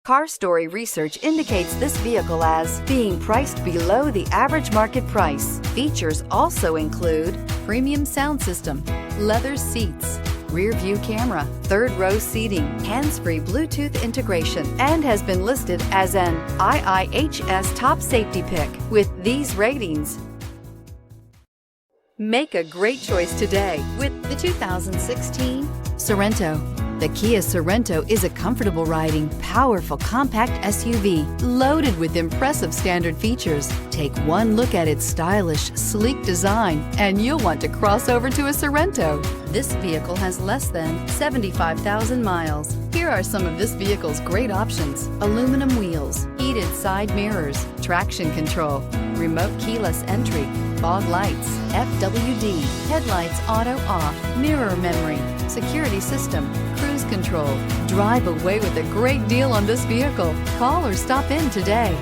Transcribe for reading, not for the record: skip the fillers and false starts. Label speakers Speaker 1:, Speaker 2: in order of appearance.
Speaker 1: Car Story research indicates this vehicle as being priced below the average market price. Features also include premium sound system, leather seats, rear view camera, third row seating, hands-free Bluetooth integration, and has been listed as an IIHS top safety pick with these ratings. Make a great choice today with the 2016 Sorento. The Kia Sorento is a comfortable riding, powerful compact SUV loaded with impressive standard features. Take one look at its stylish, sleek design and you'll want to cross over to a Sorento. This vehicle has less than 75,000 miles. Here are some of this vehicle's great options: aluminum wheels, heated side mirrors, traction control, remote keyless entry, fog lights, FWD, headlights auto off, mirror memory, security system, cruise control. Drive away with a great deal on this vehicle. Call or stop in today.